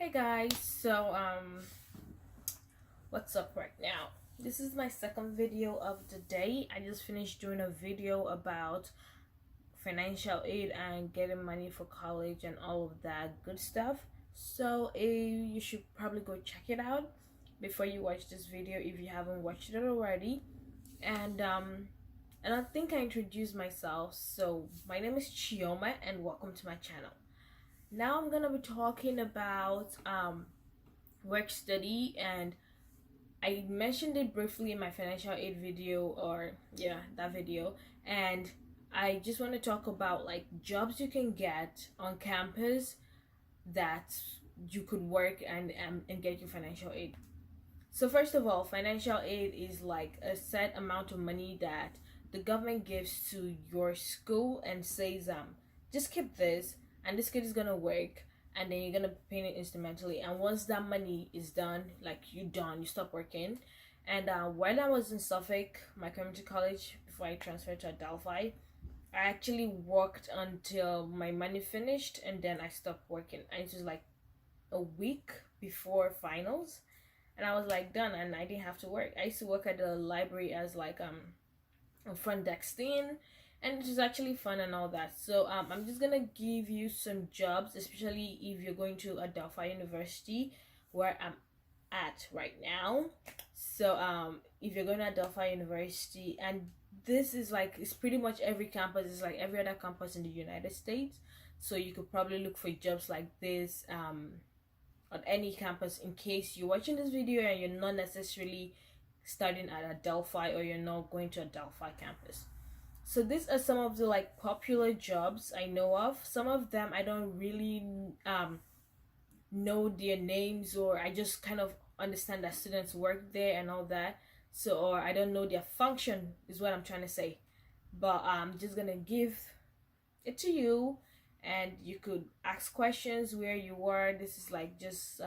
Hey guys, what's up right now? This is my second video of the day. I just finished doing a video about financial aid and getting money for college and all of that good stuff. You should probably go check it out before you watch this video if you haven't watched it already. And um and I think I introduced myself. So my name is Chioma and welcome to my channel. Now I'm gonna be talking about work study, and I mentioned it briefly in my financial aid video, or yeah, that video. And I just want to talk about like jobs you can get on campus that you could work and get your financial aid. So first of all, financial aid is like a set amount of money that the government gives to your school and says just keep this, and this kid is gonna work, and then you're gonna pay it instrumentally. And once that money is done, like you stop working. And while I was in Suffolk, my community college, before I transferred to Adelphi, I actually worked until my money finished, and then I stopped working. And it was like a week before finals, and I was like done, and I didn't have to work. I used to work at the library as like a front desk thing, and it was actually fun and all that. I'm just gonna give you some jobs, especially if you're going to Adelphi University, where I'm at right now. If you're going to Adelphi University, and this is like, it's pretty much every campus, it's like every other campus in the United States. So you could probably look for jobs like this on any campus, in case you're watching this video and you're not necessarily studying at Adelphi, or you're not going to Adelphi campus. So these are some of the like popular jobs I know of. Some of them I don't really know their names, or I just kind of understand that students work there and all that. Or I don't know their function, is what I'm trying to say. But I'm just gonna give it to you, and you could ask questions where you were. This is like just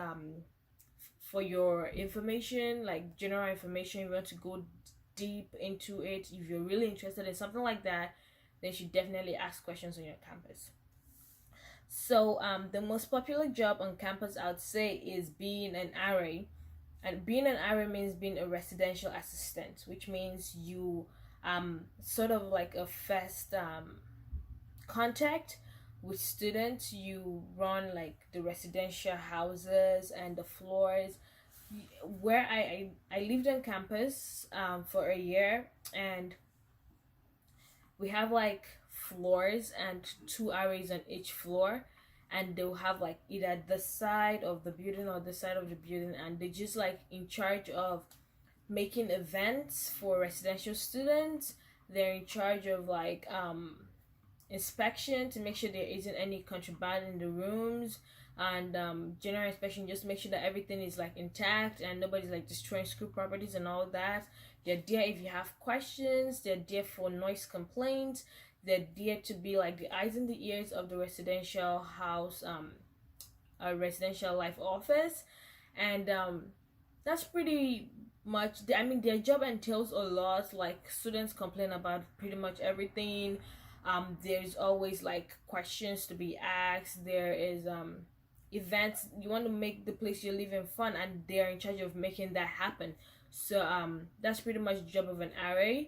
for your information, like general information. If you want to go deep into it, if you're really interested in something like that, then you should definitely ask questions on your campus. The most popular job on campus, I would say, is being an RA. And being an RA means being a residential assistant, which means you sort of like a first contact with students. You run like the residential houses and the floors. Where I lived on campus for a year, and we have like floors and two RAs on each floor, and they'll have like either this side of the building or this side of the building, and they're just like in charge of making events for residential students. They're in charge of like inspection to make sure there isn't any contraband in the rooms, and general inspection, just make sure that everything is like intact and nobody's like destroying school properties and all that. They're there if you have questions. They're there for noise complaints. They're there to be like the eyes and the ears of the residential house, a residential life office. And that's pretty much, I mean, their job entails a lot. Like, students complain about pretty much everything. There's always like questions to be asked. There is events. You want to make the place you live in fun, and they're in charge of making that happen. That's pretty much the job of an RA.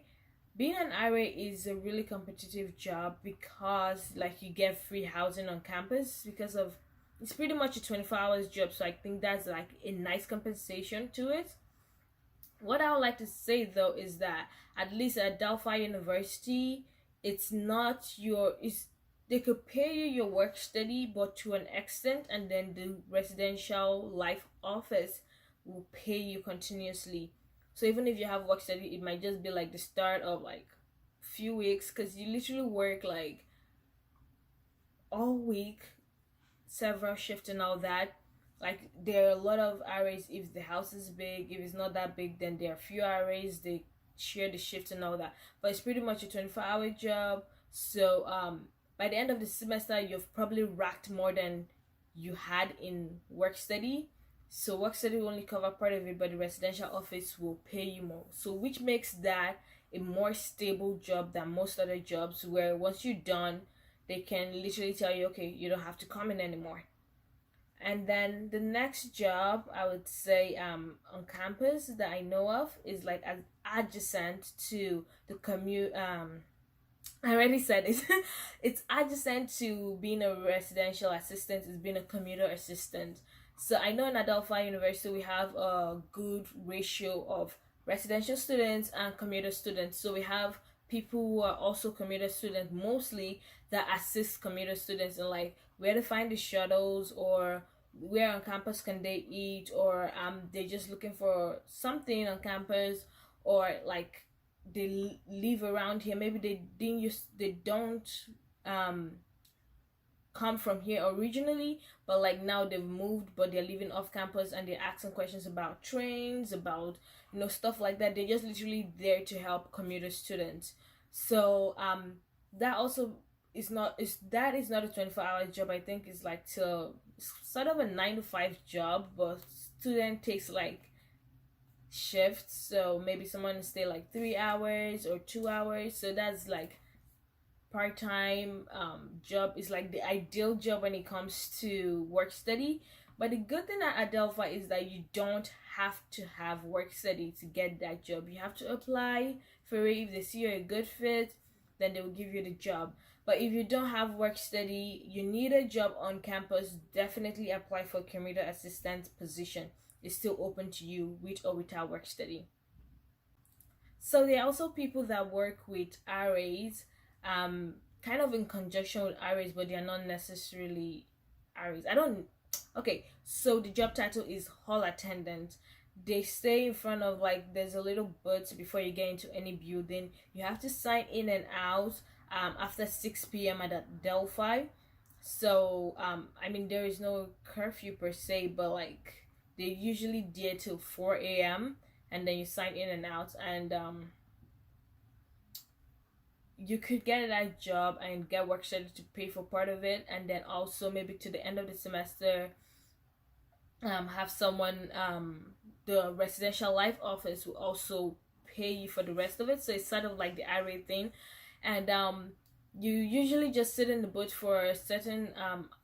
Being an RA is a really competitive job, because like you get free housing on campus, because of it's pretty much a 24 hours job. So I think that's like a nice compensation to it. What I would like to say though is that at least at Adelphi University, it's not they could pay you your work study, but to an extent, and then the residential life office will pay you continuously. So even if you have work study, it might just be like the start of like few weeks, because you literally work like all week, several shifts and all that. Like, there are a lot of RAs. If the house is big, if it's not that big, then there are few RAs. They share the shift and all that, but it's pretty much a 24-hour job. By the end of the semester, you've probably racked more than you had in work study. So work study will only cover part of it, but the residential office will pay you more, so which makes that a more stable job than most other jobs, where once you're done, they can literally tell you, okay, you don't have to come in anymore. And then the next job I would say on campus that I know of is like as adjacent to the commute. I already said it. It's adjacent to being a residential assistant, is being a commuter assistant. So I know in Adelphi University we have a good ratio of residential students and commuter students. So we have people who are also commuter students mostly, that assist commuter students in like where to find the shuttles, or where on campus can they eat, or they're just looking for something on campus, or like they live around here, maybe they don't um come from here originally, but like now they've moved, but they're living off campus, and they're asking questions about trains, about stuff like that. They're just literally there to help commuter students. So that also is not a 24-hour job. I think it's like to sort of a 9 to 5 job, but student takes like shifts, so maybe someone stay like 3 hours or 2 hours, so that's like part-time job. Is like the ideal job when it comes to work study. But the good thing at Adelphi is that you don't have to have work study to get that job. You have to apply for it. If they see you're a good fit, then they will give you the job. But if you don't have work study, you need a job on campus, definitely apply for commuter assistant position. It's still open to you, with or without work study. So there are also people that work with RAs, kind of in conjunction with RAs, but they are not necessarily RAs. I don't. Okay, so the job title is hall attendant. They stay in front of, like, there's a little booth before you get into any building. You have to sign in and out after 6 p.m. at Adelphi. So I mean, there is no curfew per se, but like they usually there till 4 a.m., and then you sign in and out, and you could get that job and get work study to pay for part of it, and then also maybe to the end of the semester have someone, the residential life office will also pay you for the rest of it. So it's sort of like the RA thing. And you usually just sit in the booth for a certain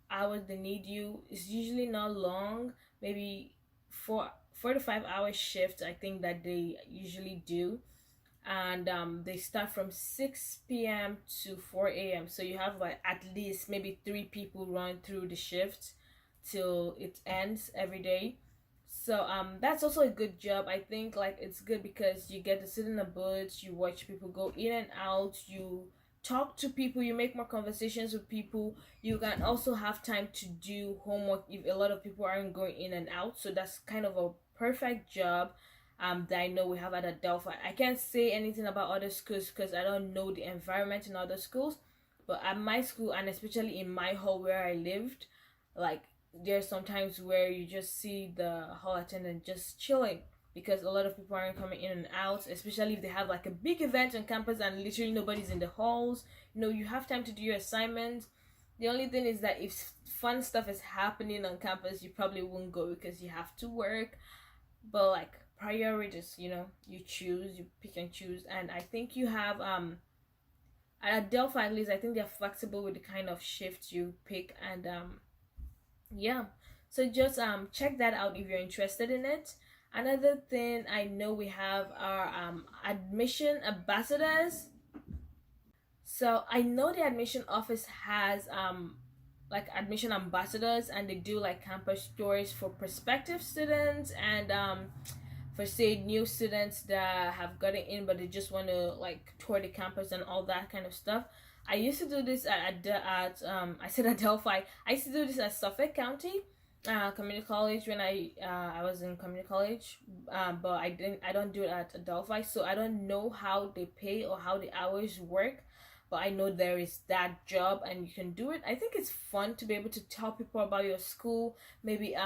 hours they need you. It's usually not long, maybe 4 to 5 hour shift, I think, that they usually do. And they start from 6 p.m. to 4 a.m., so you have like at least maybe 3 people run through the shift till it ends every day. So that's also a good job. I think like it's good because you get to sit in the booth, you watch people go in and out, you talk to people, you make more conversations with people. You can also have time to do homework if a lot of people aren't going in and out. So that's kind of a perfect job that I know we have at Adelphi. I can't say anything about other schools because I don't know the environment in other schools. But at my school, and especially in my hall where I lived, like there's sometimes where you just see the hall attendant just chilling because a lot of people aren't coming in and out, especially if they have like a big event on campus and literally nobody's in the halls. You have time to do your assignments. The only thing is that if fun stuff is happening on campus, you probably won't go because you have to work. But like priorities, you choose, you pick and choose. And I think you have at Adelphi, at least I think they're flexible with the kind of shifts you pick. And yeah, so just check that out if you're interested in it. Another thing I know we have are admission ambassadors. So I know the admission office has like admission ambassadors, and they do like campus tours for prospective students, and for say new students that have gotten in but they just want to like tour the campus and all that kind of stuff. I used to do this at I said Adelphi. I used to do this at Suffolk County community college when I was in community college, but I don't do it at Adelphi, so I don't know how they pay or how the hours work. But I know there is that job and you can do it. I think it's fun to be able to tell people about your school, maybe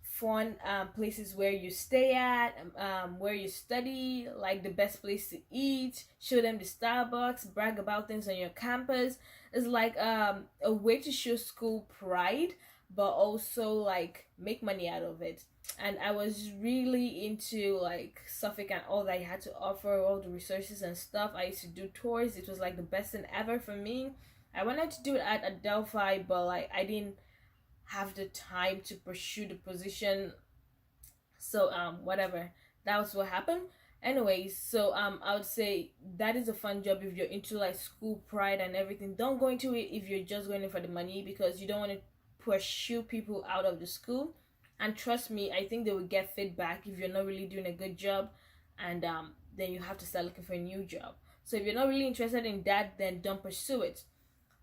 fun places where you stay at, where you study, like the best place to eat, show them the Starbucks, brag about things on your campus. It's like a way to show school pride, but also like make money out of it. And I was really into like Suffolk and all that I had to offer, all the resources and stuff. I used to do tours. It was like the best thing ever for me. I wanted to do it at Adelphi, but like I didn't have the time to pursue the position. So whatever, that was what happened. Anyways, so I would say that is a fun job if you're into like school pride and everything. Don't go into it if you're just going in for the money, because you don't want to pursue people out of the school. And trust me, I think they will get feedback if you're not really doing a good job, and then you have to start looking for a new job. So if you're not really interested in that, then don't pursue it.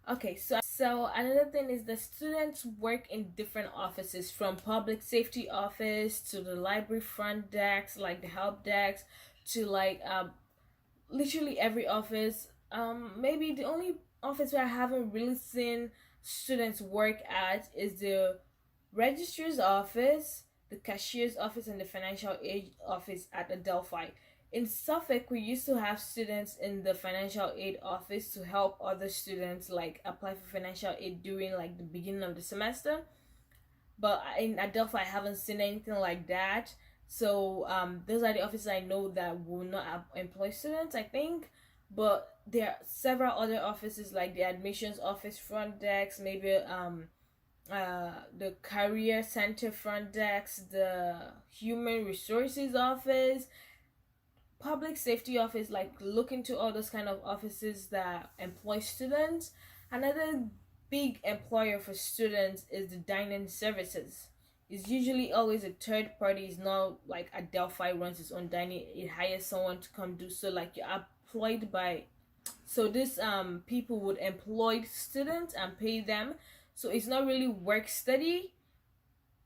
Okay, so another thing is the students work in different offices, from public safety office to the library front desk, like the help desk, to like literally every office. Maybe the only office where I haven't really seen students work at is the registrar's office, the cashier's office, and the financial aid office at Adelphi. In Suffolk, we used to have students in the financial aid office to help other students like apply for financial aid during like the beginning of the semester. But in Adelphi, I haven't seen anything like that. So those are the offices I know that will not employ students, I think. But there are several other offices like the admissions office front desk, maybe the career center front desk, the human resources office, public safety office. Like look into all those kind of offices that employ students. Another big employer for students is the dining services. It's usually always a third party. It's not like Adelphi runs its own dining, it hires someone to come do. So like you're employed by, so this people would employ students and pay them. So it's not really work study.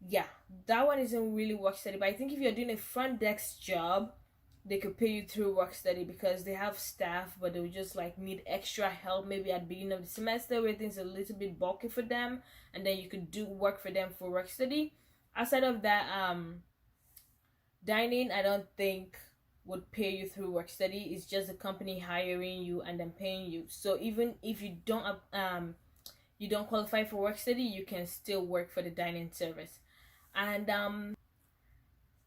Yeah, that one isn't really work study. But I think if you're doing a front desk job, they could pay you through work study, because they have staff, but they'll just like need extra help maybe at the beginning of the semester where things are a little bit bulky for them, and then you could do work for them for work study. Outside of that, dining I don't think would pay you through work study. It's just the company hiring you and then paying you. So even if you don't qualify for work study, you can still work for the dining service. And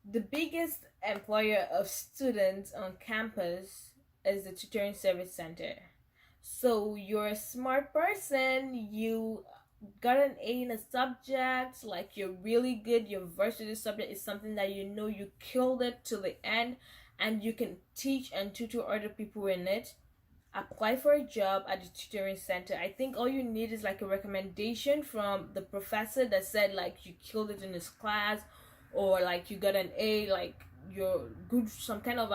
the biggest employer of students on campus is the tutoring service center. So you're a smart person, you got an A in a subject, like you're really good, you're versed with this subject, is something that you know you killed it to the end, and you can teach and tutor other people in it. Apply for a job at the tutoring center. I think all you need is like a recommendation from the professor that said like you killed it in his class, or like you got an A, like you're good, some kind of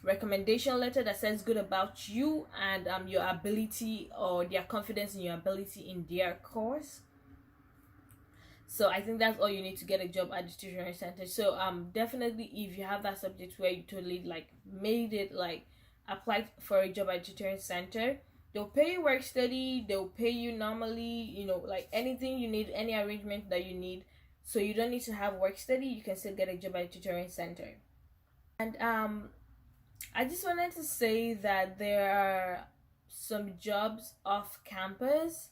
recommendation letter that says good about you and your ability, or their confidence in your ability in their course. So I think that's all you need to get a job at the tutoring center. So definitely if you have that subject where you totally like made it, like applied for a job at the tutoring center, they'll pay you work study, they'll pay you normally, you know, like anything you need, any arrangement that you need. So you don't need to have work study, you can still get a job at a tutoring center. And I just wanted to say that there are some jobs off campus,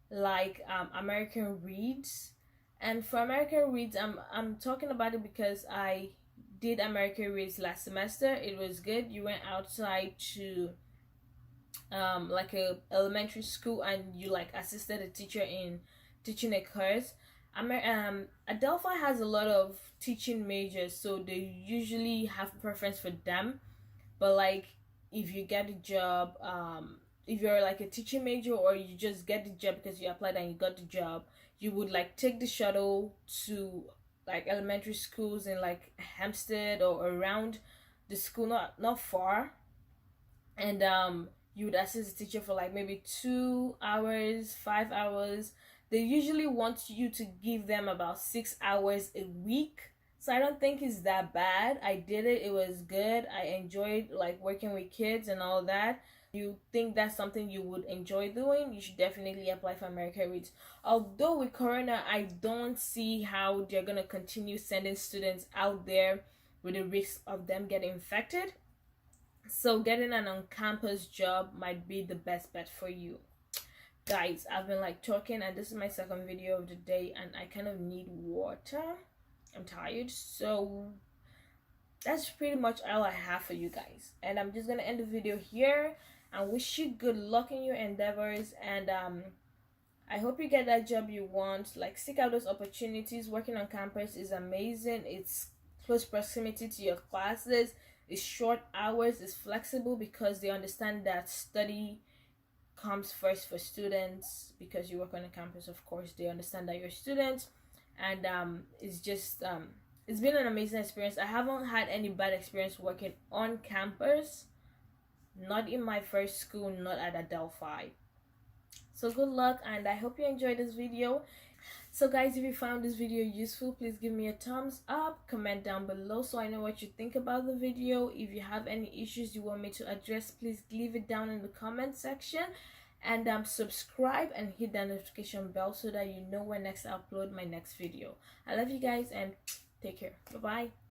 like American Reads. And for American Reads, I'm talking about it because I did American Reads last semester. It was good. You went outside to like a elementary school, and you like assisted a teacher in teaching a course. Adelphi has a lot of teaching majors, so they usually have preference for them. But like if you get a job, if you're like a teaching major, or you just get the job because you applied and you got the job, you would like take the shuttle to like elementary schools in like Hampstead or around the school, not far, and you would assist the teacher for like maybe 2 hours, 5 hours. They usually want you to give them about 6 hours a week. So I don't think it's that bad. I did it. It was good. I enjoyed like working with kids and all that. You think that's something you would enjoy doing, you should definitely apply for American Reads. Although with Corona, I don't see how they're going to continue sending students out there with the risk of them getting infected. So getting an on-campus job might be the best bet for you. Guys, I've been like talking, and this is my second video of the day, and I kind of need water. I'm tired, so that's pretty much all I have for you guys, and I'm just gonna end the video here and wish you good luck in your endeavors. And I hope you get that job you want. Like, seek out those opportunities. Working on campus is amazing. It's close proximity to your classes. It's short hours. It's flexible because they understand that study comes first for students. Because you work on a campus, of course, they understand that you're students. And it's been an amazing experience. I haven't had any bad experience working on campus. Not in my first school, not at Adelphi. So good luck, and I hope you enjoyed this video. So guys, if you found this video useful, please give me a thumbs up, comment down below so I know what you think about the video. If you have any issues you want me to address, please leave it down in the comment section. And subscribe and hit that notification bell so that you know when next I upload my next video. I love you guys, and take care. Bye bye.